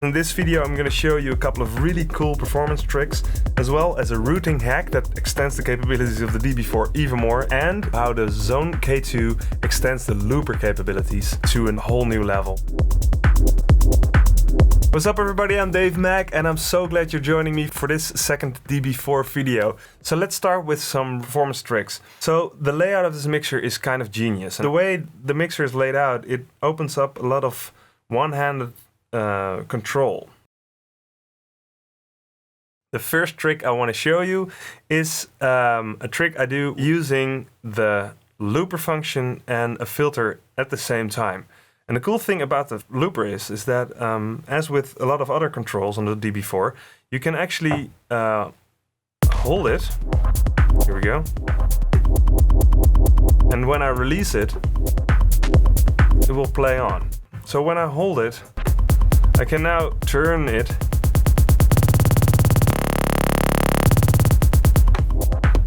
In this video I'm going to show you a couple of really cool performance tricks, as well as a routing hack that extends the capabilities of the DB4 even more, and how the Xone K2 extends the looper capabilities to a whole new level. What's up everybody, I'm Mech, and I'm so glad you're joining me for this second DB4 video. So let's start with some performance tricks. So the layout of this mixer is kind of genius. And the way the mixer is laid out, it opens up a lot of one-handed control. The first trick I want to show you is a trick I do using the looper function and a filter at the same time. And the cool thing about the looper is that as with a lot of other controls on the DB4, you can actually hold it. Here we go. And when I release it, it will play on. So when I hold it, I can now turn it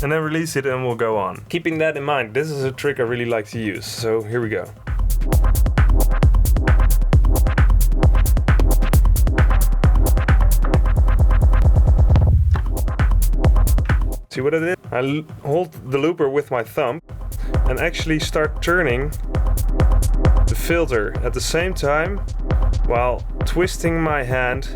and then release it and we'll go on. Keeping that in mind, this is a trick I really like to use. So here we go. See what I did? I hold the looper with my thumb and actually start turning the filter at the same time while twisting my hand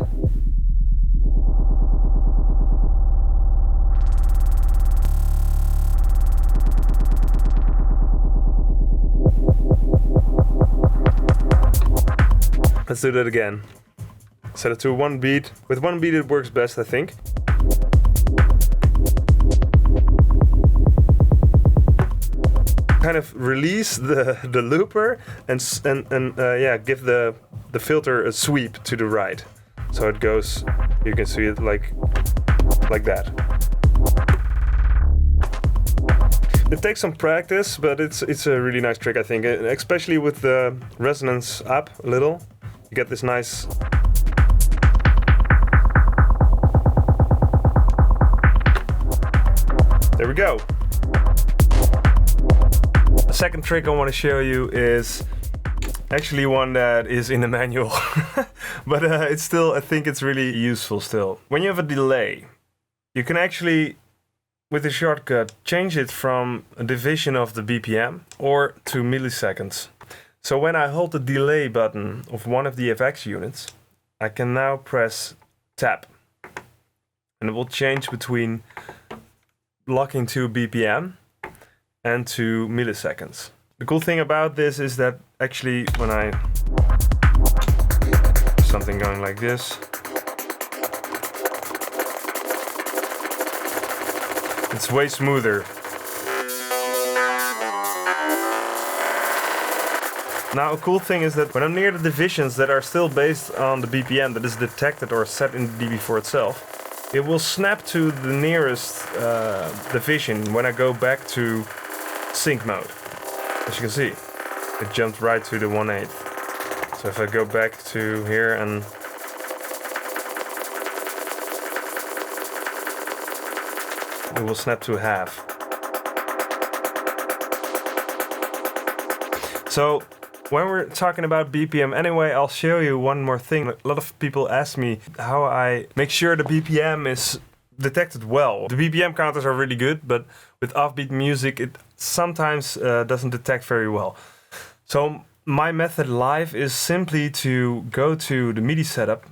Let's do that again. Set it to one beat. With one beat it works best, I think. Kind of release the looper and yeah, give the filter a sweep to the right, so it goes. You can see it like that. It takes some practice, but it's a really nice trick, I think, especially with the resonance up a little. You get this nice. There we go. The second trick I want to show you is actually one that is in the manual, but it's still, I think it's really useful still. When you have a delay, you can actually, with the shortcut, change it from a division of the BPM or to milliseconds. So when I hold the delay button of one of the FX units, I can now press tab, and it will change between locking to BPM and to milliseconds. The cool thing about this is that actually when I something going like this, it's way smoother. Now a cool thing is that when I'm near the divisions that are still based on the BPM that is detected or set in the DB4 itself, it will snap to the nearest division when I go back to sync mode. As you can see, it jumped right to the 1/8. So if I go back to here and it will snap to half. So when we're talking about BPM anyway, I'll show you one more thing. A lot of people ask me how I make sure the BPM is detected well. The BPM counters are really good, but with offbeat music it sometimes doesn't detect very well. So my method live is simply to go to the MIDI setup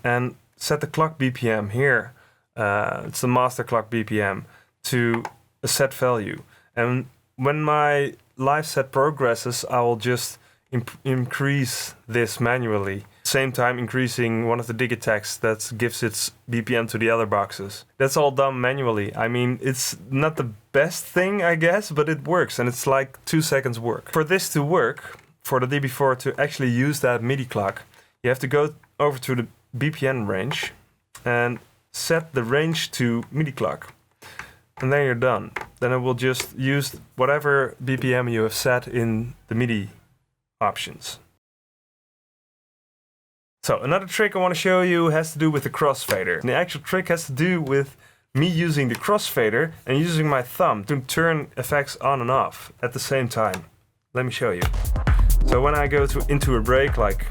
and set the clock BPM here. It's the master clock BPM to a set value. And when my live set progresses, I will just increase this manually. Same time increasing one of the dig attacks that gives its BPM to the other boxes. That's all done manually. I mean, it's not the best thing, I guess, but it works, and it's like 2 seconds work. For this to work, for the DB4 to actually use that MIDI clock, you have to go over to the BPM range and set the range to MIDI clock. And then you're done. Then it will just use whatever BPM you have set in the MIDI options. So another trick I want to show you has to do with the crossfader. And the actual trick has to do with me using the crossfader and using my thumb to turn effects on and off at the same time. Let me show you. So when I go into a break, like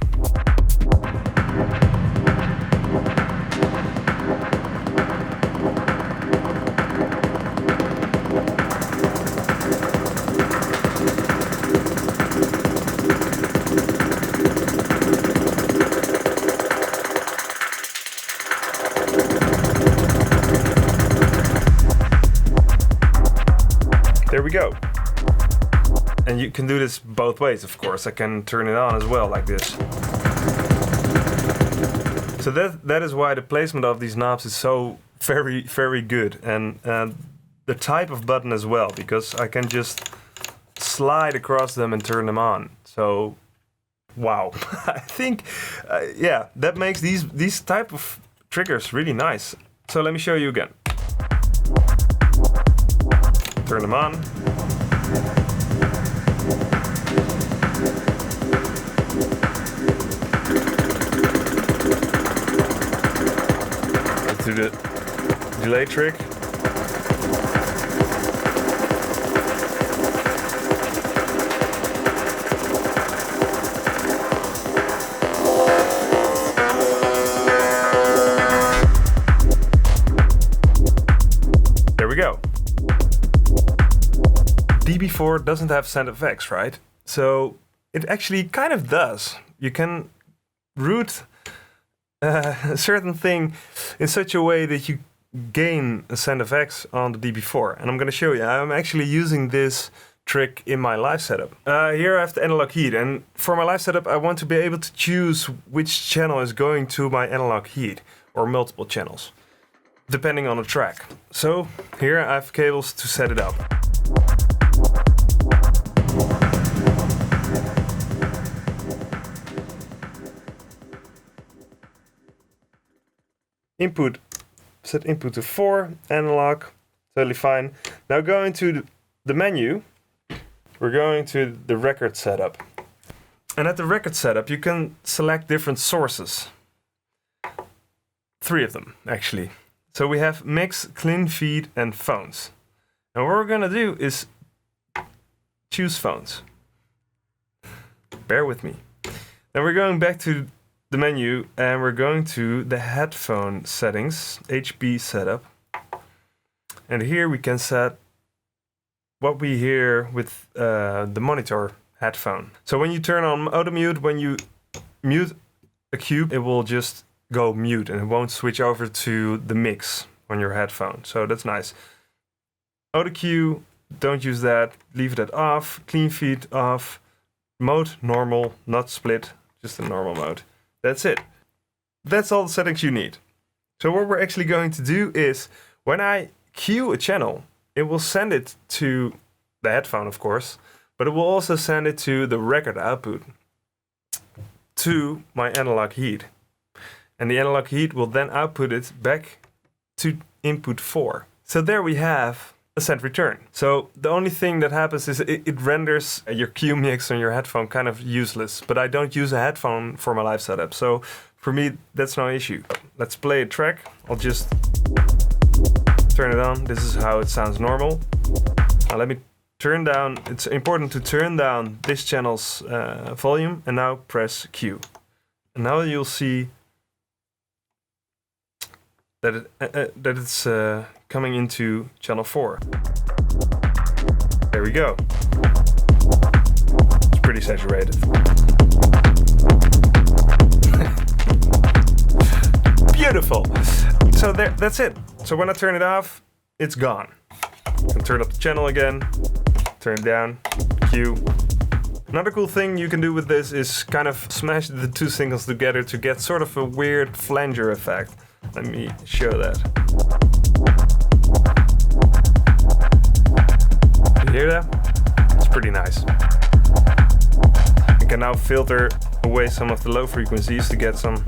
go. And you can do this both ways, of course. I can turn it on as well, like this. So that is why the placement of these knobs is so very, very good. And the type of button as well, because I can just slide across them and turn them on. So, wow. I think, yeah, that makes these type of triggers really nice. So let me show you again. Turn them on. Let's do the delay trick. There we go. DB4 doesn't have sound effects, right? So it actually kind of does. You can route a certain thing in such a way that you gain a sound effects on the DB4. And I'm going to show you. I'm actually using this trick in my live setup. Here I have the analog heat, and for my live setup I want to be able to choose which channel is going to my analog heat, or multiple channels, depending on the track. So here I have cables to set it up. Input, set input to 4, analog, totally fine. Now going to the menu, we're going to the record setup. And at the record setup you can select different sources. 3 of them actually. So we have mix, clean feed and phones. And what we're gonna do is choose phones. Bear with me. Then we're going back to the menu and we're going to the headphone settings, HB setup. And here we can set what we hear with the monitor headphone. So when you turn on auto mute, when you mute a cube, it will just go mute and it won't switch over to the mix on your headphone. So that's nice. Auto cue, don't use that, leave that off. Clean feed off. Mode normal, not split, just a normal mode. That's it. That's all the settings you need. So what we're actually going to do is, when I cue a channel, it will send it to the headphone, of course, but it will also send it to the record output, to my analog heat. And the analog heat will then output it back to input 4. So there we have a send return. So the only thing that happens is it renders your cue mix on your headphone kind of useless, but I don't use a headphone for my live setup. So for me, that's no issue. Let's play a track. I'll just turn it on. This is how it sounds normal. Now let me turn down. It's important to turn down this channel's volume and now press Q. And now you'll see that it's coming into channel 4. There we go. It's pretty saturated. Beautiful. So that's it. So when I turn it off, it's gone. I can turn up the channel again, turn it down, Q. Another cool thing you can do with this is kind of smash the 2 signals together to get sort of a weird flanger effect. Let me show that. You hear that? It's pretty nice. I can now filter away some of the low frequencies to get some.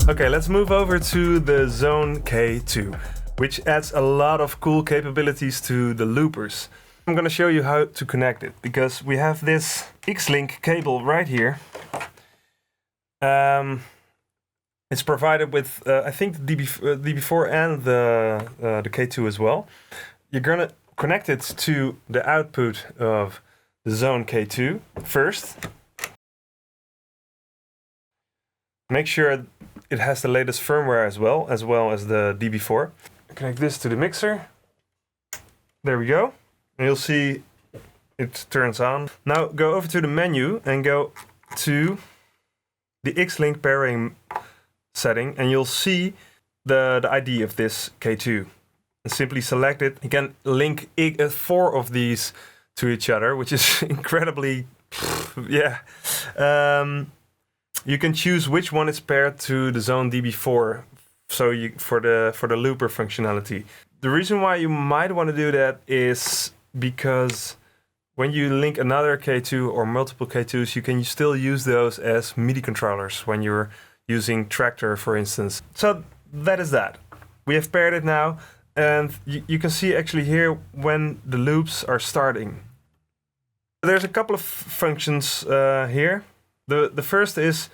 Okay, let's move over to the Xone K2, which adds a lot of cool capabilities to the loopers. I'm going to show you how to connect it, because we have this XLINK cable right here. It's provided with, I think, the DB4 and the K2 as well. You're going to connect it to the output of the Xone K2 first. Make sure it has the latest firmware as well as the DB4. Connect this to the mixer. There we go. And you'll see it turns on. Now go over to the menu and go to the XLINK pairing setting, and you'll see the ID of this K2. And simply select it. You can link 4 of these to each other, which is incredibly, yeah. You can choose which one is paired to the Xone DB4, so for the looper functionality. The reason why you might want to do that is because when you link another K2 or multiple K2s, you can still use those as MIDI controllers when you're using Tractor, for instance. So that is that. We have paired it now, and you can see actually here when the loops are starting. There's a couple of functions here. The first is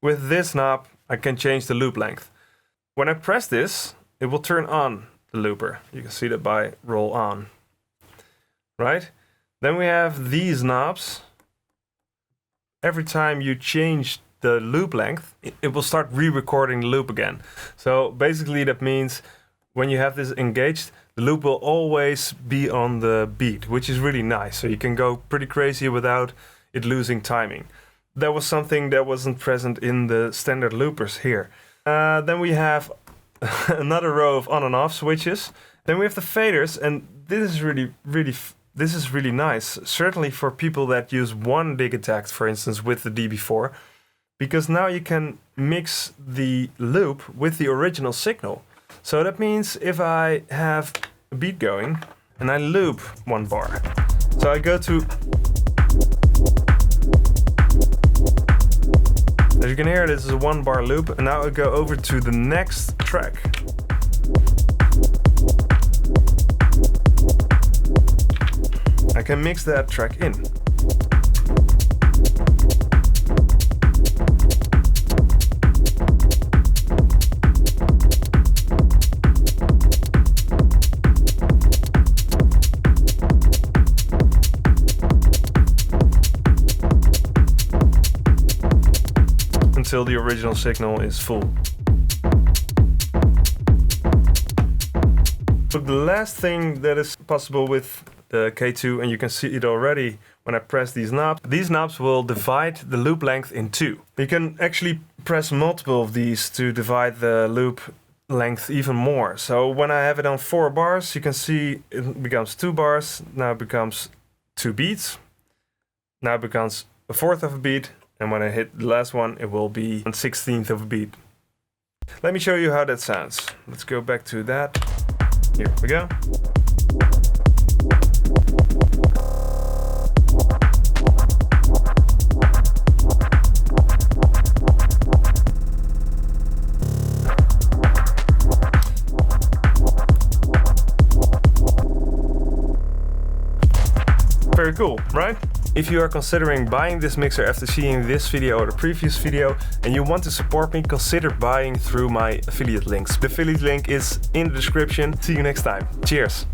with this knob, I can change the loop length. When I press this, it will turn on the looper. You can see that by roll on, right? Then we have these knobs. Every time you change the loop length, it will start re-recording the loop again. So basically that means when you have this engaged, the loop will always be on the beat, which is really nice. So you can go pretty crazy without it losing timing. That was something that wasn't present in the standard loopers here. Then we have another row of on and off switches. Then we have the faders, and this is really nice. Certainly for people that use one dig attack, for instance, with the DB4, because now you can mix the loop with the original signal. So that means if I have a beat going and I loop 1 bar, so I go to, as you can hear, this is a 1 bar loop, and now I go over to the next track. I can mix that track in. Until the original signal is full. So the last thing that is possible with the K2, and you can see it already when I press these knobs will divide the loop length in 2. You can actually press multiple of these to divide the loop length even more. So when I have it on 4 bars, you can see it becomes 2 bars, now it becomes 2 beats, now it becomes a 1/4 of a beat, and when I hit the last one, it will be 1/16 of a beat. Let me show you how that sounds. Let's go back to that. Here we go. Very cool, right? If you are considering buying this mixer after seeing this video or the previous video and you want to support me, consider buying through my affiliate links. The affiliate link is in the description. See you next time. Cheers!